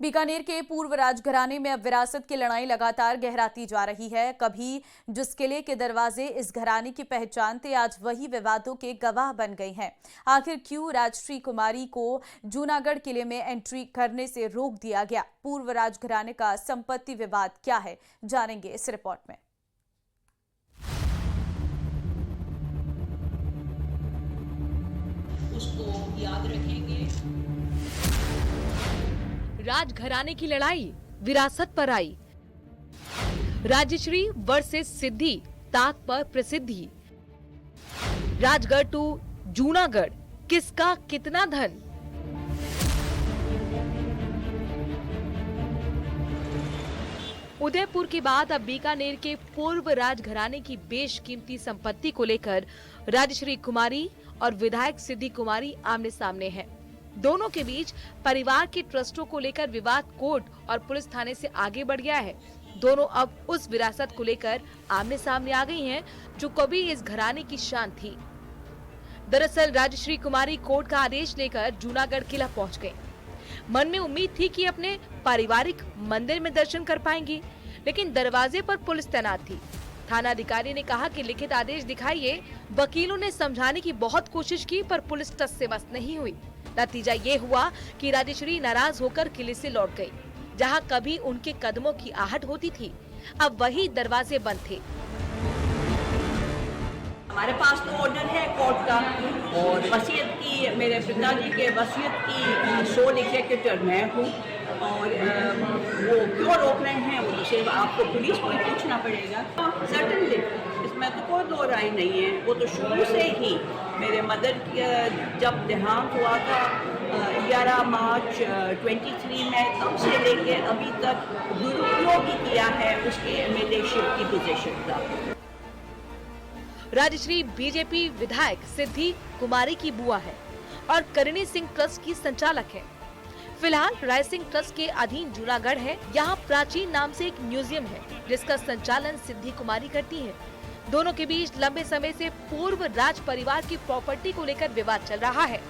बीकानेर के पूर्व राजघराने में अब विरासत की लड़ाई लगातार गहराती जा रही है। कभी जिस किले के दरवाजे इस घराने की पहचान थे, आज वही विवादों के गवाह बन गए हैं। आखिर क्यों राजश्री कुमारी को जूनागढ़ किले में एंट्री करने से रोक दिया गया? पूर्व राजघराने का संपत्ति विवाद क्या है, जानेंगे इस रिपोर्ट में। उसको याद रखेंगे। राजघराने की लड़ाई विरासत पर आई। राजश्री वर्सेस सिद्धि, ताक पर प्रसिद्धि। राजगढ़ टू जूनागढ़, किसका कितना धन? उदयपुर के बाद अब बीकानेर के पूर्व राजघराने की बेशकीमती संपत्ति को लेकर राजश्री कुमारी और विधायक सिद्धि कुमारी आमने सामने हैं। दोनों के बीच परिवार के ट्रस्टों को लेकर विवाद कोर्ट और पुलिस थाने से आगे बढ़ गया है। दोनों अब उस विरासत को लेकर आमने सामने आ गई हैं, जो कभी इस घराने की शान थी। दरअसल राजश्री कुमारी कोर्ट का आदेश लेकर जूनागढ़ किला पहुंच गए। मन में उम्मीद थी कि अपने पारिवारिक मंदिर में दर्शन कर पाएंगी, लेकिन दरवाजे पर पुलिस तैनात थी। थाना अधिकारी ने कहा कि लिखित आदेश दिखाइए। वकीलों ने समझाने की बहुत कोशिश की, पर पुलिस टस से मस नहीं हुई। नतीजा ये हुआ कि राजश्री नाराज होकर किले से लौट गई। जहां कभी उनके कदमों की आहट होती थी, अब वही दरवाजे बंद थे। हमारे पास तो ऑर्डर है कोर्ट का, और वसीयत की, मेरे पिताजी के वसीयत की सोल एग्जीक्यूटर मैं हूँ। और वो क्यों रोक रहे हैं, वो तो सिर्फ आपको पुलिस को ही पूछना पड़ेगा। सर्टेनली इसमें तो कोई दो राय नहीं है। वो तो शुरू से ही मेरे मदर जब देहांत हुआ था 11 मार्च 23 में, तब से लेके अभी तक दुरुपयोग ही किया है उसके एमएलए-शिप की पोजीशन का। राजश्री बीजेपी विधायक सिद्धि कुमारी की बुआ है और करणी सिंह ट्रस्ट की संचालक है। फिलहाल राय सिंह ट्रस्ट के अधीन जूनागढ़ है। यहाँ प्राचीन नाम से एक म्यूजियम है, जिसका संचालन सिद्धि कुमारी करती है। दोनों के बीच लंबे समय से पूर्व राज परिवार की प्रॉपर्टी को लेकर विवाद चल रहा है।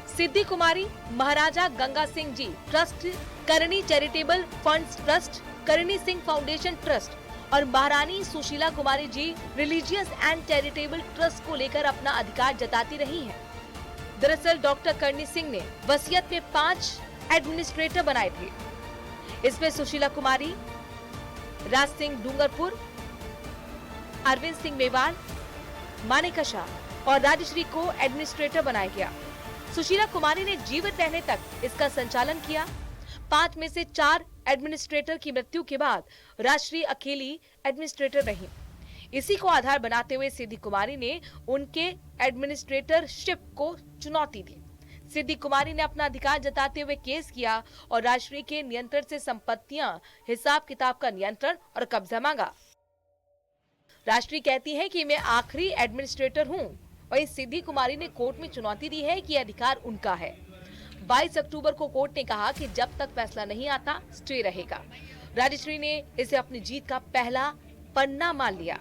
सिद्धि कुमारी महाराजा गंगा सिंह जी ट्रस्ट, करणी charitable funds trust, Karni Singh foundation trust और महारानी Sushila Kumari ji religious and charitable trust को लेकर अपना अधिकार जताती रही हैं। दरअसल डॉक्टर करणी सिंह ने वसीयत में 5 एडमिनिस्ट्रेटर बनाए थे। इसमें सुशीला कुमारी, राज सिंह डूंगरपुर, अरविंद सिंह मेवाड़, मानेका शाह और राजश्री को एडमिनिस्ट्रेटर बनाया गया। सुशीला कुमारी ने जीवित रहने तक इसका संचालन किया। 5 में से 4 एडमिनिस्ट्रेटर की मृत्यु के बाद राजश्री अकेली एडमिनिस्ट्रेटर रही। इसी को आधार बनाते हुए सिद्धि कुमारी ने उनके एडमिनिस्ट्रेटरशिप को चुनौती दी। सिद्धि कुमारी ने अपना अधिकार जताते हुए केस किया और राजश्री के नियंत्रण से संपत्तियां, हिसाब किताब का नियंत्रण और कब्जा मांगा। राजश्री कहती है कि मैं आखिरी एडमिनिस्ट्रेटर हूं, वहीं सिद्धि कुमारी ने कोर्ट में चुनौती दी है कि अधिकार उनका है। 22 अक्टूबर को कोर्ट ने कहा कि जब तक फैसला नहीं आता, स्टे रहेगा। राजश्री ने इसे अपनी जीत का पहला पन्ना मान लिया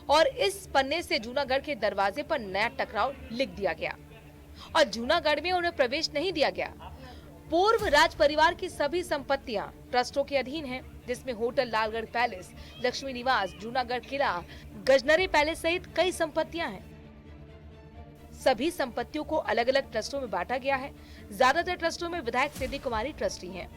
और इस पन्ने से जूनागढ़ के दरवाजे पर नया टकराव लिख दिया गया और जूनागढ़ में उन्हें प्रवेश नहीं दिया गया। पूर्व राज परिवार की सभी संपत्तियां ट्रस्टों के अधीन हैं, जिसमें होटल लालगढ़ पैलेस, लक्ष्मी निवास, जूनागढ़ किला, गजनरे पैलेस सहित कई संपत्तियां हैं। सभी संपत्तियों को अलग अलग ट्रस्टों में बांटा गया है। ज्यादातर ट्रस्टों में विधायक सिद्धि कुमारी ट्रस्टी हैं।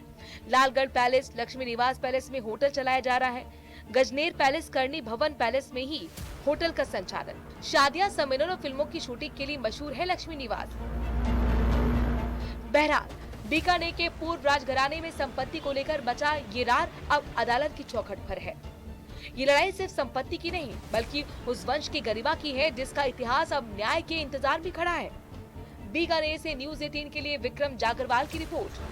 लालगढ़ पैलेस, लक्ष्मी निवास पैलेस में होटल चलाया जा रहा है। गजनेर पैलेस, करणी भवन पैलेस में ही होटल का संचालन। शादियां, सम्मेलन और फिल्मों की शूटिंग के लिए मशहूर है लक्ष्मी निवास। बहरहाल बीकानेर के पूर्व राजघराने में संपत्ति को लेकर बचा ये रार अब अदालत की चौखट पर है। ये लड़ाई सिर्फ संपत्ति की नहीं, बल्कि उस वंश की गरिमा की है जिसका इतिहास अब न्याय के इंतजार में खड़ा है। बीकानेर से न्यूज़ 18 के लिए विक्रम जागरवाल की रिपोर्ट।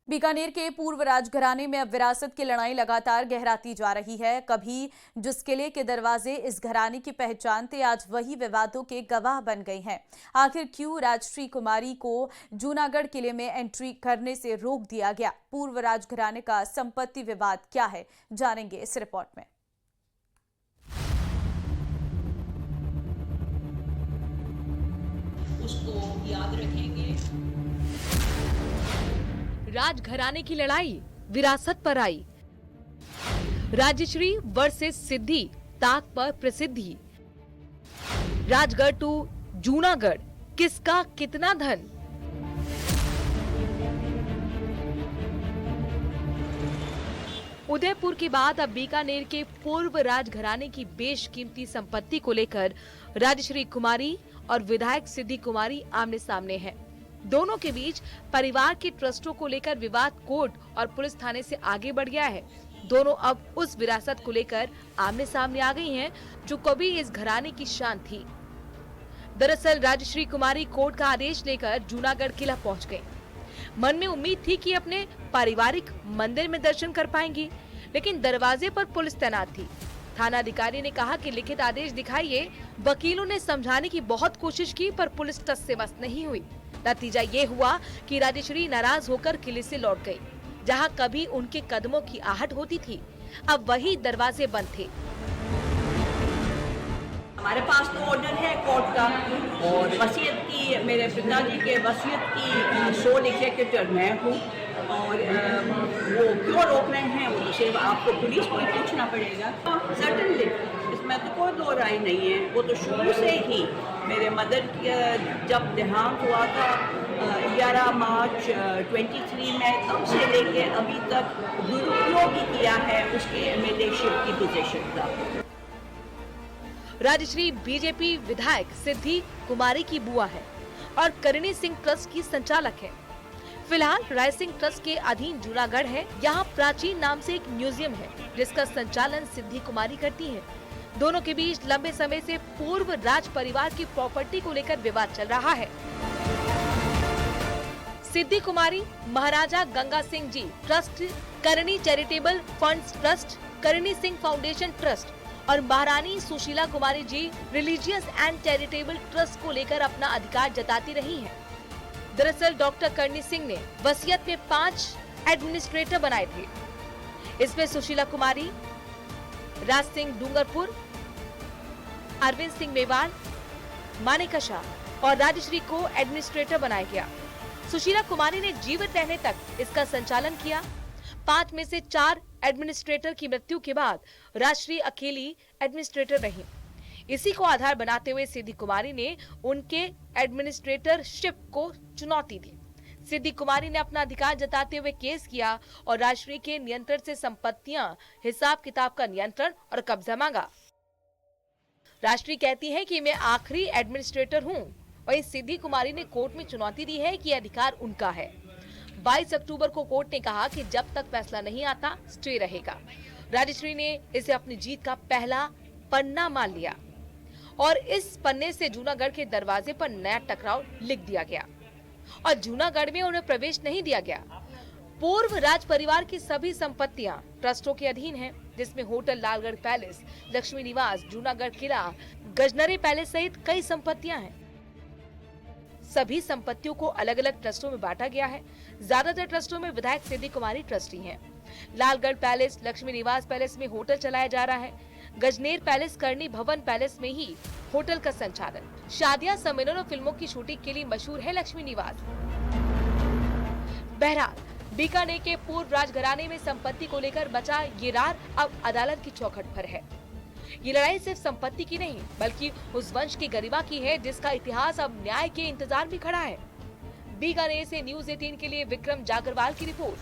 बीकानेर के पूर्व राजघराने में अब विरासत की लड़ाई लगातार गहराती जा रही है। कभी जिस किले के दरवाजे इस घराने की पहचान थे, आज वही विवादों के गवाह बन गए हैं। आखिर क्यों राजश्री कुमारी को जूनागढ़ किले में एंट्री करने से रोक दिया गया? पूर्व राजघराने का संपत्ति विवाद क्या है, जानेंगे इस रिपोर्ट में। उसको याद रखेंगे। राजघराने की लड़ाई विरासत पर आई। राजश्री वर्सेस सिद्धि, ताक पर प्रसिद्धि। राजगढ़ टू जूनागढ़, किसका कितना धन। उदयपुर के बाद अब बीकानेर के पूर्व राजघराने की बेशकीमती संपत्ति को लेकर राजश्री कुमारी और विधायक सिद्धि कुमारी आमने सामने हैं। दोनों के बीच परिवार के ट्रस्टों को लेकर विवाद कोर्ट और पुलिस थाने से आगे बढ़ गया है। दोनों अब उस विरासत को लेकर आमने सामने आ गई हैं जो कभी इस घराने की शान थी। दरअसल राजश्री कुमारी कोर्ट का आदेश लेकर जूनागढ़ किला पहुंच गए। मन में उम्मीद थी कि अपने पारिवारिक मंदिर में दर्शन कर पाएंगी, लेकिन दरवाजे पर पुलिस तैनात थी। थाना अधिकारी ने कहा कि लिखित आदेश दिखाइए। वकीलों ने समझाने की बहुत कोशिश की पर पुलिस टस से मस नहीं हुई। नतीजा ये हुआ कि राजश्री नाराज होकर किले से लौट गई। जहां कभी उनके कदमों की आहट होती थी, अब वही दरवाजे बंद थे। हमारे पास तो ऑर्डर है कोर्ट का, और वसीयत की, मेरे पिताजी के वसीयत की सोल एग्जीक्यूटर मैं हूँ, और वो क्यों रोक रहे हैं वो तो सिर्फ आपको पुलिस को ही पूछना पड़ेगा। सर्टनली इसमें तो कोई दो राय नहीं है। वो तो शुरू से ही मेरे मदर जब देहांत हुआ था 11 मार्च 23 में, तब से लेके अभी तक दुरुपयोग ही किया है उसके एमएलए-शिप की पोजीशन का। राजश्री बीजेपी विधायक सिद्धि कुमारी की बुआ है और करणी सिंह ट्रस्ट की संचालक है। फिलहाल राय सिंह ट्रस्ट के अधीन जूनागढ़ है। यहाँ प्राचीन नाम से एक म्यूजियम है जिसका संचालन सिद्धि कुमारी करती है। दोनों के बीच लंबे समय से पूर्व राज परिवार की प्रॉपर्टी को लेकर विवाद चल रहा है। सिद्धि कुमारी महाराजा गंगा सिंह जी ट्रस्ट, करणी charitable funds trust, Karni Singh foundation trust और महारानी Sushila Kumari ji religious and charitable trust को लेकर अपना अधिकार जताती रही हैं। दरअसल डॉक्टर करणी सिंह ने वसीयत में 5 एडमिनिस्ट्रेटर बनाए थे। इसमें सुशीला कुमारी, राज सिंह डूंगरपुर, अरविंद सिंह मेवाड़, मानेका शाह और राजश्री को एडमिनिस्ट्रेटर बनाया गया। सुशीला कुमारी ने जीवित रहने तक इसका संचालन किया। 5 में से 4 एडमिनिस्ट्रेटर की मृत्यु के बाद राजश्री अकेली एडमिनिस्ट्रेटर रही। इसी को आधार बनाते हुए सिद्धि कुमारी ने उनके एडमिनिस्ट्रेटरशिप को चुनौती दी। सिद्धि कुमारी ने अपना अधिकार जताते हुए केस किया और राजश्री के नियंत्रण से संपत्तियां, हिसाब किताब का नियंत्रण और कब्जा मांगा। राजश्री कहती है कि मैं आखिरी एडमिनिस्ट्रेटर हूं। वहीं सिद्धि कुमारी ने कोर्ट में चुनौती दी है कि अधिकार उनका है। 22 अक्टूबर को कोर्ट ने कहा कि जब तक फैसला नहीं आता स्टे रहेगा। राजश्री ने इसे अपनी जीत का पहला पन्ना मान लिया और इस पन्ने से जूनागढ़ के दरवाजे पर नया टकराव लिख दिया गया और जूनागढ़ में उन्हें प्रवेश नहीं दिया गया। पूर्व राज परिवार की सभी संपत्तियां ट्रस्टों के अधीन हैं, जिसमें होटल लालगढ़ पैलेस, लक्ष्मी निवास, जूनागढ़ किला, गजनरी पैलेस सहित कई संपत्तियां हैं। सभी संपत्तियों को अलग अलग ट्रस्टों में बांटा गया है। ज्यादातर ट्रस्टों में विधायक सिद्धि कुमारी ट्रस्टी हैं। लालगढ़ पैलेस, लक्ष्मी निवास पैलेस में होटल चलाया जा रहा है। गजनेर पैलेस, करणी भवन पैलेस में ही होटल का संचालन। शादियां, सम्मेलन और फिल्मों की शूटिंग के लिए मशहूर है लक्ष्मी निवास। बहरहाल बीकानेर के पूर्व राजघराने में संपत्ति को लेकर बचा ये रार अब अदालत की चौखट पर है। ये लड़ाई सिर्फ संपत्ति की नहीं बल्कि उस वंश की गरिमा की है जिसका इतिहास अब न्याय के इंतजार में खड़ा है। बीकानेर से न्यूज़ 18 के लिए विक्रम जागरवाल की रिपोर्ट।